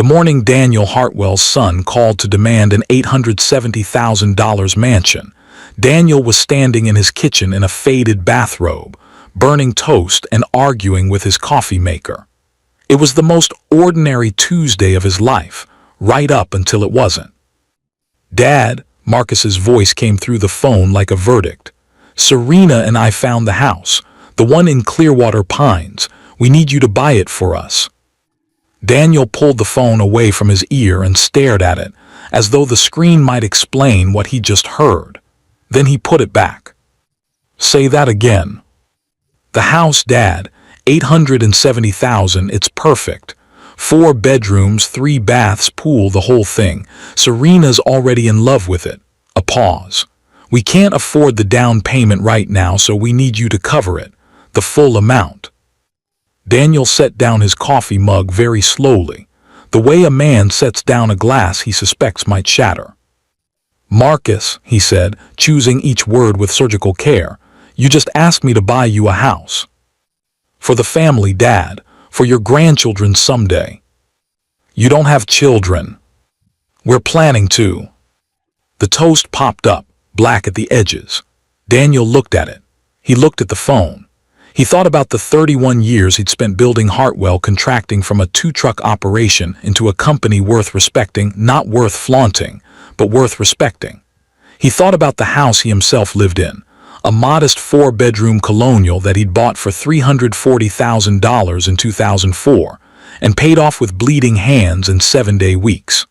The morning Daniel Hartwell's son called to demand an $870,000 mansion. Daniel was standing in his kitchen in a faded bathrobe, burning toast and arguing with his coffee maker. It was the most ordinary Tuesday of his life, right up until it wasn't. "Dad," Marcus's voice came through the phone like a verdict. "Serena and I found the house, the one in Clearwater Pines. We need you to buy it for us." Daniel pulled the phone away from his ear and stared at it, as though the screen might explain what he just heard. Then he put it back. "Say that again." "The house, Dad. $870,000, it's perfect. 4 bedrooms, 3 baths, pool, the whole thing. Serena's already in love with it." A pause. "We can't afford the down payment right now, so we need you to cover it. The full amount." Daniel set down his coffee mug very slowly, the way a man sets down a glass he suspects might shatter. "Marcus," he said, choosing each word with surgical care, "you just asked me to buy you a house. For the family, Dad, for your grandchildren someday." "You don't have children." "We're planning to." The toast popped up, black at the edges. Daniel looked at it. He looked at the phone. He thought about the 31 years he'd spent building Hartwell, contracting from a 2-truck operation into a company worth respecting, not worth flaunting, but worth respecting. He thought about the house he himself lived in, a modest 4-bedroom colonial that he'd bought for $340,000 in 2004 and paid off with bleeding hands and 7-day weeks.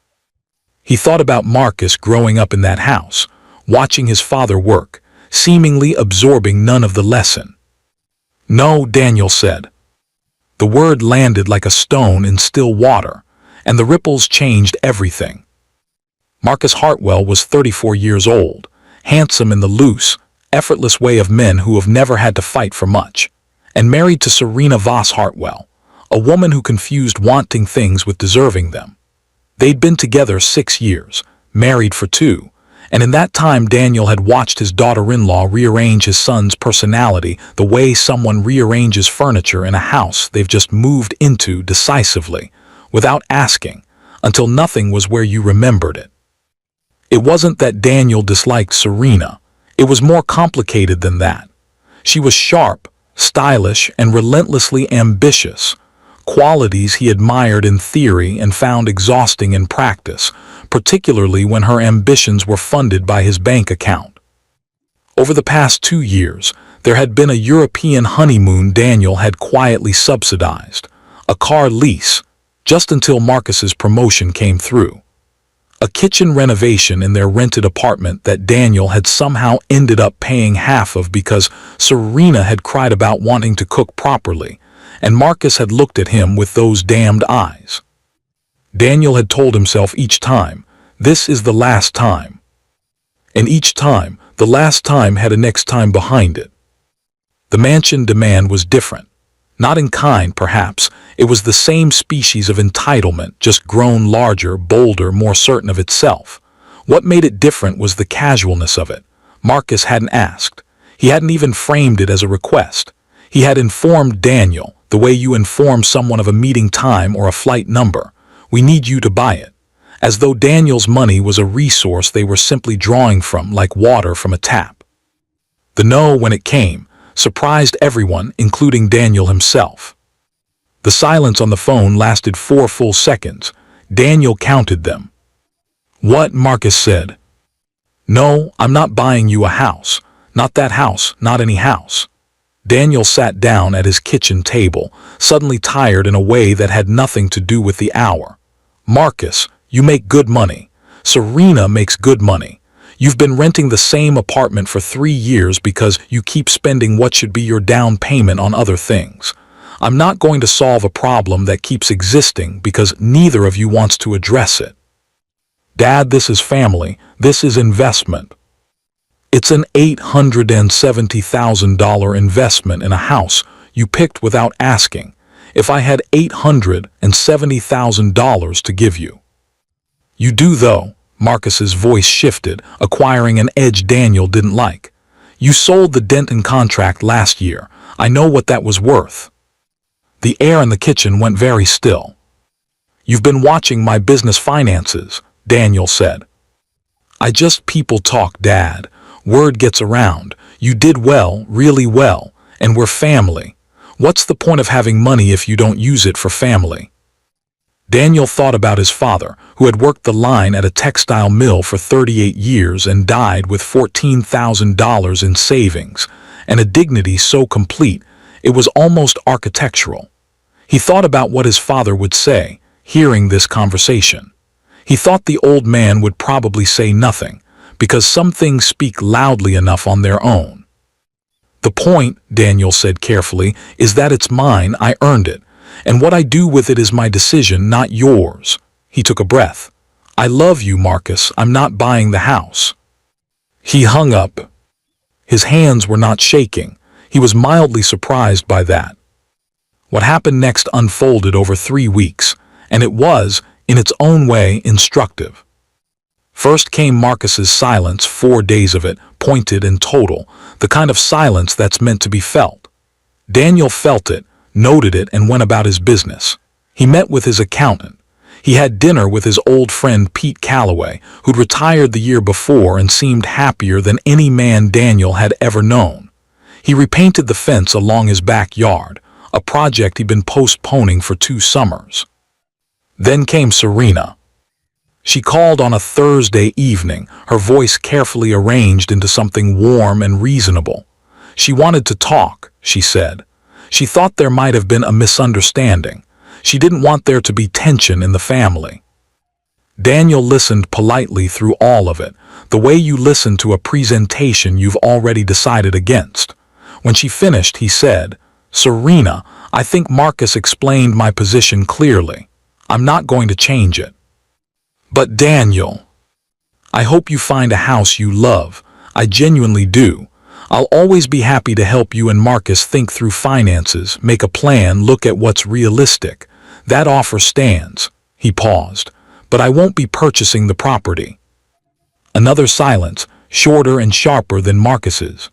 He thought about Marcus growing up in that house, watching his father work, seemingly absorbing none of the lesson. "No," Daniel said. The word landed like a stone in still water, and the ripples changed everything. Marcus Hartwell was 34 years old, handsome in the loose, effortless way of men who have never had to fight for much, and married to Serena Voss Hartwell, a woman who confused wanting things with deserving them. They'd been together 6 years, married for 2, and in that time Daniel had watched his daughter-in-law rearrange his son's personality the way someone rearranges furniture in a house they've just moved into decisively, without asking, until nothing was where you remembered it. It wasn't that Daniel disliked Serena. It was more complicated than that. She was sharp, stylish, and relentlessly ambitious, qualities he admired in theory and found exhausting in practice, particularly when her ambitions were funded by his bank account. Over the past 2 years, there had been a European honeymoon Daniel had quietly subsidized, a car lease, just until Marcus's promotion came through. A kitchen renovation in their rented apartment that Daniel had somehow ended up paying half of because Serena had cried about wanting to cook properly, and Marcus had looked at him with those damned eyes. Daniel had told himself each time, "This is the last time." And each time, the last time had a next time behind it. The mansion demand was different. Not in kind, perhaps. It was the same species of entitlement, just grown larger, bolder, more certain of itself. What made it different was the casualness of it. Marcus hadn't asked. He hadn't even framed it as a request. He had informed Daniel, the way you inform someone of a meeting time or a flight number. "We need you to buy it." As though Daniel's money was a resource they were simply drawing from, like water from a tap. The no, when it came, surprised everyone, including Daniel himself. The silence on the phone lasted 4 full seconds. Daniel counted them. "What?" Marcus said. "No, I'm not buying you a house. Not that house, not any house." Daniel sat down at his kitchen table, suddenly tired in a way that had nothing to do with the hour. "Marcus, you make good money. Serena makes good money. You've been renting the same apartment for 3 years because you keep spending what should be your down payment on other things. I'm not going to solve a problem that keeps existing because neither of you wants to address it. Dad, this is family. This is investment. It's an $870,000 investment in a house you picked without asking. If I had $870,000 to give you." "You do, though." Marcus's voice shifted, acquiring an edge Daniel didn't like. "You sold the Denton contract last year. I know what that was worth." The air in the kitchen went very still. You've been watching my business finances, Daniel said. I just people talk, Dad. Word gets around. You did well, really well, and we're family. What's the point of having money if you don't use it for family? Daniel thought about his father, who had worked the line at a textile mill for 38 years and died with $14,000 in savings, and a dignity so complete it was almost architectural. He thought about what his father would say, hearing this conversation. He thought the old man would probably say nothing, because some things speak loudly enough on their own. The point, Daniel said carefully, is that it's mine, I earned it, and what I do with it is my decision, not yours. He took a breath. I love you, Marcus, I'm not buying the house. He hung up. His hands were not shaking. He was mildly surprised by that. What happened next unfolded over 3 weeks, and it was, in its own way, instructive. First came Marcus's silence, 4 days of it, pointed and total, the kind of silence that's meant to be felt. Daniel felt it, noted it, and went about his business. He met with his accountant. He had dinner with his old friend Pete Calloway, who'd retired the year before and seemed happier than any man Daniel had ever known. He repainted the fence along his backyard, a project he'd been postponing for 2 summers. Then came Serena. She called on a Thursday evening, her voice carefully arranged into something warm and reasonable. She wanted to talk, she said. She thought there might have been a misunderstanding. She didn't want there to be tension in the family. Daniel listened politely through all of it, the way you listen to a presentation you've already decided against. When she finished, he said, Serena, I think Marcus explained my position clearly. I'm not going to change it. But Daniel, I hope you find a house you love. I genuinely do. I'll always be happy to help you and Marcus think through finances, make a plan, look at what's realistic. That offer stands. He paused. But I won't be purchasing the property. Another silence, shorter and sharper than Marcus's.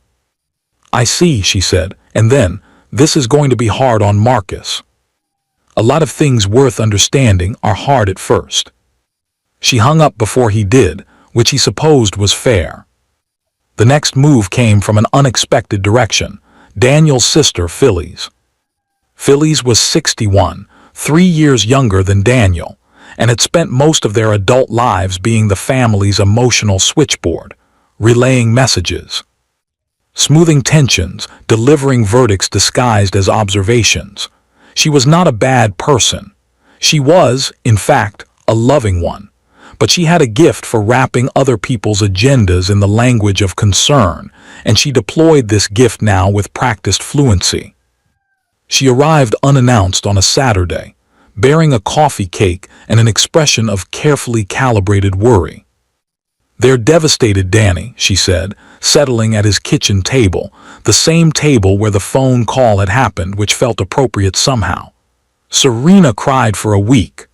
I see, she said, and then, this is going to be hard on Marcus. A lot of things worth understanding are hard at first. She hung up before he did, which he supposed was fair. The next move came from an unexpected direction, Daniel's sister, Phyllis. Phyllis was 61, 3 years younger than Daniel, and had spent most of their adult lives being the family's emotional switchboard, relaying messages, smoothing tensions, delivering verdicts disguised as observations. She was not a bad person. She was, in fact, a loving one. But she had a gift for wrapping other people's agendas in the language of concern, and she deployed this gift now with practiced fluency. She arrived unannounced on a Saturday, bearing a coffee cake and an expression of carefully calibrated worry. They're devastated, Danny, she said, settling at his kitchen table, the same table where the phone call had happened, which felt appropriate somehow. Serena cried for a week.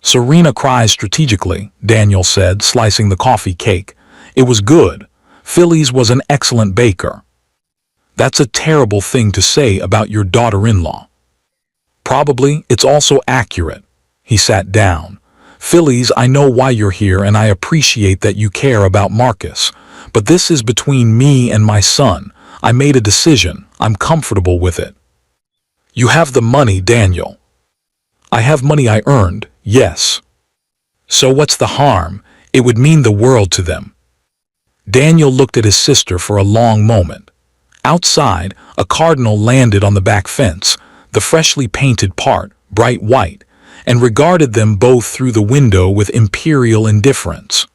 Serena cries strategically, Daniel said, slicing the coffee cake. It was good. Phyllis was an excellent baker. That's a terrible thing to say about your daughter-in-law. Probably, it's also accurate. He sat down. Phyllis, I know why you're here and I appreciate that you care about Marcus. But this is between me and my son. I made a decision. I'm comfortable with it. You have the money, Daniel. I have money I earned, yes. So what's the harm? It would mean the world to them. Daniel looked at his sister for a long moment. Outside, a cardinal landed on the back fence, the freshly painted part, bright white, and regarded them both through the window with imperial indifference.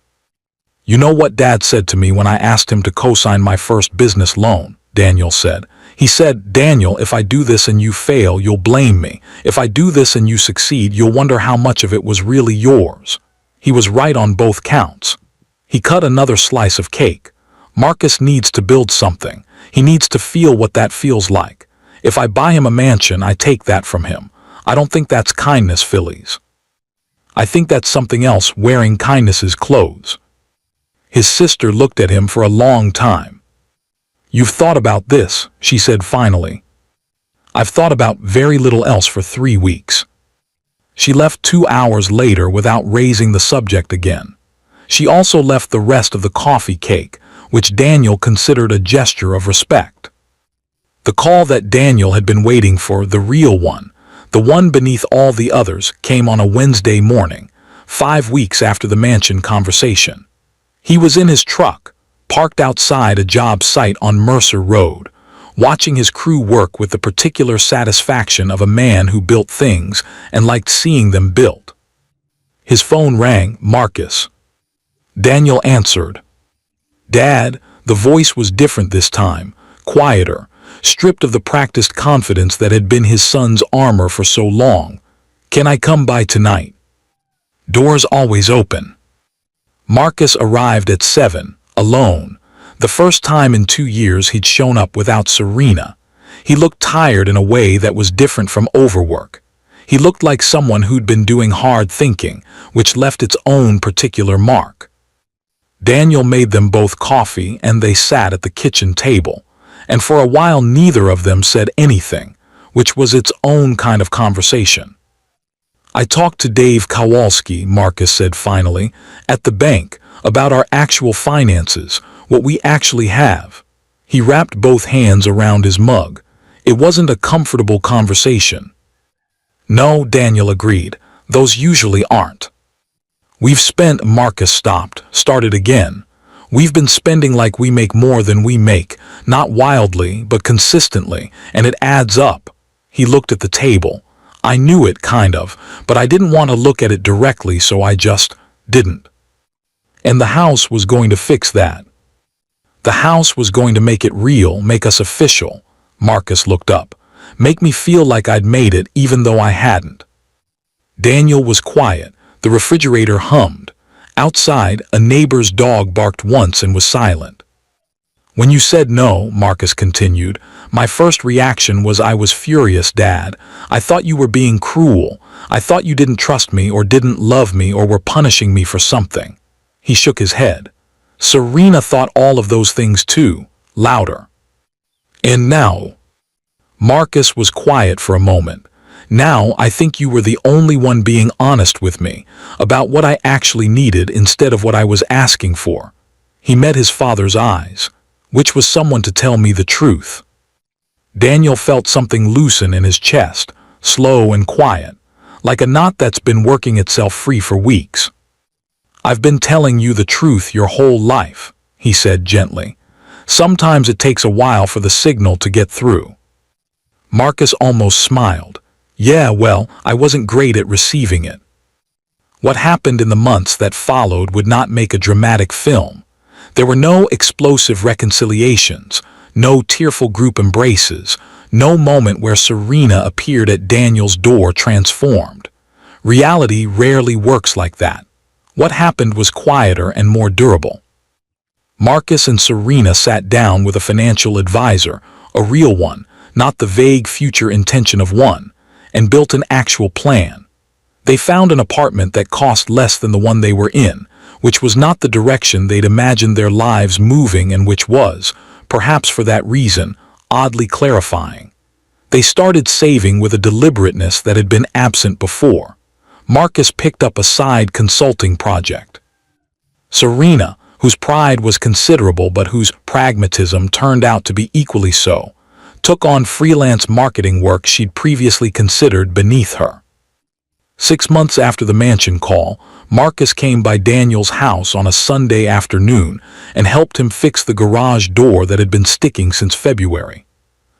You know what Dad said to me when I asked him to co-sign my first business loan, Daniel said. He said, Daniel, if I do this and you fail, you'll blame me. If I do this and you succeed, you'll wonder how much of it was really yours. He was right on both counts. He cut another slice of cake. Marcus needs to build something. He needs to feel what that feels like. If I buy him a mansion, I take that from him. I don't think that's kindness, Phyllis. I think that's something else, wearing kindness's clothes. His sister looked at him for a long time. You've thought about this, she said finally. I've thought about very little else for 3 weeks. She left 2 hours later without raising the subject again. She also left the rest of the coffee cake, which Daniel considered a gesture of respect. The call that Daniel had been waiting for, the real one, the one beneath all the others, came on a Wednesday morning, 5 weeks after the mansion conversation. He was in his truck, parked outside a job site on Mercer Road, watching his crew work with the particular satisfaction of a man who built things and liked seeing them built. His phone rang. Marcus. Daniel answered. Dad. The voice was different this time, quieter, stripped of the practiced confidence that had been his son's armor for so long. Can I come by tonight? Doors always open. Marcus arrived at 7, alone. The first time in 2 years he'd shown up without Serena. He looked tired in a way that was different from overwork. He looked like someone who'd been doing hard thinking, which left its own particular mark. Daniel made them both coffee and they sat at the kitchen table, and for a while neither of them said anything, which was its own kind of conversation. I talked to Dave Kowalski, Marcus said finally, at the bank, about our actual finances, what we actually have. He wrapped both hands around his mug. It wasn't a comfortable conversation. No, Daniel agreed, those usually aren't. We've spent, Marcus started again. We've been spending like we make more than we make, not wildly, but consistently, and it adds up. He looked at the table. I knew it, kind of, but I didn't want to look at it directly, so I just didn't. And the house was going to fix that. The house was going to make it real, make us official. Marcus looked up. Make me feel like I'd made it even though I hadn't. Daniel was quiet. The refrigerator hummed. Outside, a neighbor's dog barked once and was silent. When you said no, Marcus continued, my first reaction was I was furious, Dad. I thought you were being cruel. I thought you didn't trust me or didn't love me or were punishing me for something. He shook his head. Serena thought all of those things too, louder. And now? Marcus was quiet for a moment. Now I think you were the only one being honest with me about what I actually needed instead of what I was asking for. He met his father's eyes, which was someone to tell me the truth. Daniel felt something loosen in his chest, slow and quiet, like a knot that's been working itself free for weeks. I've been telling you the truth your whole life, he said gently. Sometimes it takes a while for the signal to get through. Marcus almost smiled. Yeah, well, I wasn't great at receiving it. What happened in the months that followed would not make a dramatic film. There were no explosive reconciliations, no tearful group embraces, no moment where Serena appeared at Daniel's door transformed. Reality rarely works like that. What happened was quieter and more durable. Marcus and Serena sat down with a financial advisor, a real one, not the vague future intention of one, and built an actual plan. They found an apartment that cost less than the one they were in, which was not the direction they'd imagined their lives moving and which was, perhaps for that reason, oddly clarifying. They started saving with a deliberateness that had been absent before. Marcus picked up a side consulting project. Serena, whose pride was considerable but whose pragmatism turned out to be equally so, took on freelance marketing work she'd previously considered beneath her. 6 months after the mansion call, Marcus came by Daniel's house on a Sunday afternoon and helped him fix the garage door that had been sticking since February.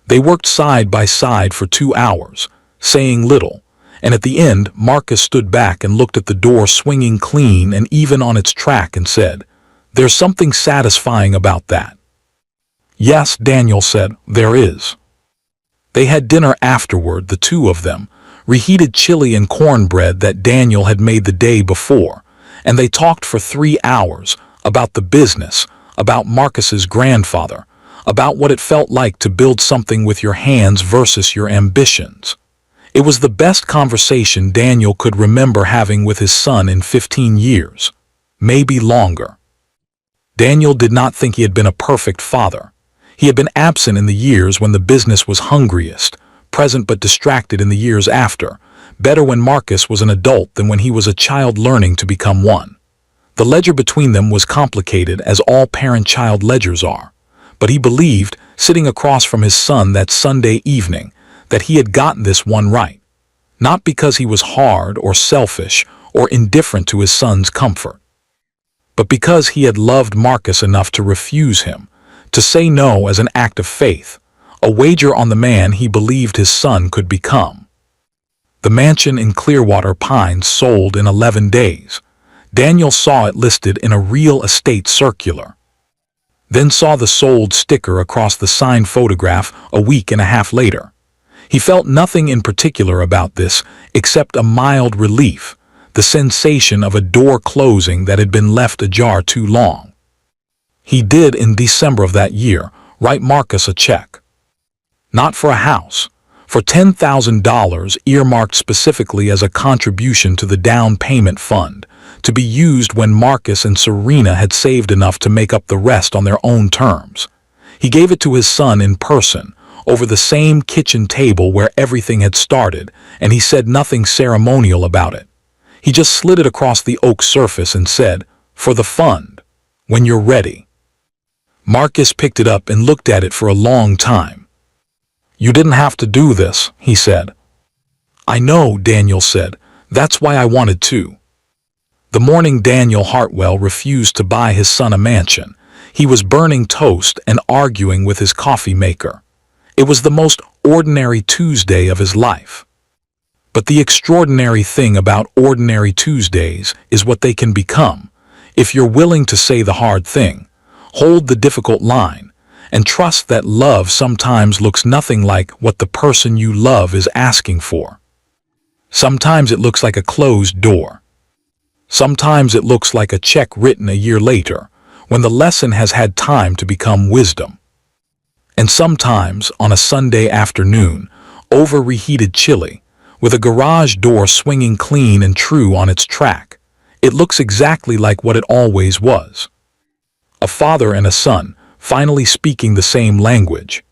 They worked side by side for 2 hours, saying little, and at the end Marcus stood back and looked at the door swinging clean and even on its track and said, "There's something satisfying about that." "Yes," Daniel said, "there is." They had dinner afterward, the two of them, reheated chili and cornbread that Daniel had made the day before, and they talked for 3 hours about the business, about Marcus's grandfather, about what it felt like to build something with your hands versus your ambitions. It was the best conversation Daniel could remember having with his son in 15 years, maybe longer. Daniel did not think he had been a perfect father. He had been absent in the years when the business was hungriest, present but distracted in the years after, better when Marcus was an adult than when he was a child learning to become one. The ledger between them was complicated, as all parent-child ledgers are, but he believed, sitting across from his son that Sunday evening, that he had gotten this one right, not because he was hard or selfish or indifferent to his son's comfort, but because he had loved Marcus enough to refuse him, to say no as an act of faith, a wager on the man he believed his son could become. The mansion in Clearwater Pines sold in 11 days. Daniel saw it listed in a real estate circular, then saw the sold sticker across the signed photograph a week and a half later. He felt nothing in particular about this except a mild relief, the sensation of a door closing that had been left ajar too long. He did, in December of that year, write Marcus a check. Not for a house, for $10,000 earmarked specifically as a contribution to the down payment fund, to be used when Marcus and Serena had saved enough to make up the rest on their own terms. He gave it to his son in person, over the same kitchen table where everything had started, and he said nothing ceremonial about it. He just slid it across the oak surface and said, "For the fund, when you're ready." Marcus picked it up and looked at it for a long time. "You didn't have to do this," he said. "I know," Daniel said. "That's why I wanted to." The morning Daniel Hartwell refused to buy his son a mansion, he was burning toast and arguing with his coffee maker. It was the most ordinary Tuesday of his life. But the extraordinary thing about ordinary Tuesdays is what they can become, if you're willing to say the hard thing, hold the difficult line, and trust that love sometimes looks nothing like what the person you love is asking for. Sometimes it looks like a closed door. Sometimes it looks like a check written a year later, when the lesson has had time to become wisdom. And sometimes, on a Sunday afternoon, over reheated chili, with a garage door swinging clean and true on its track, it looks exactly like what it always was. A father and a son, finally speaking the same language,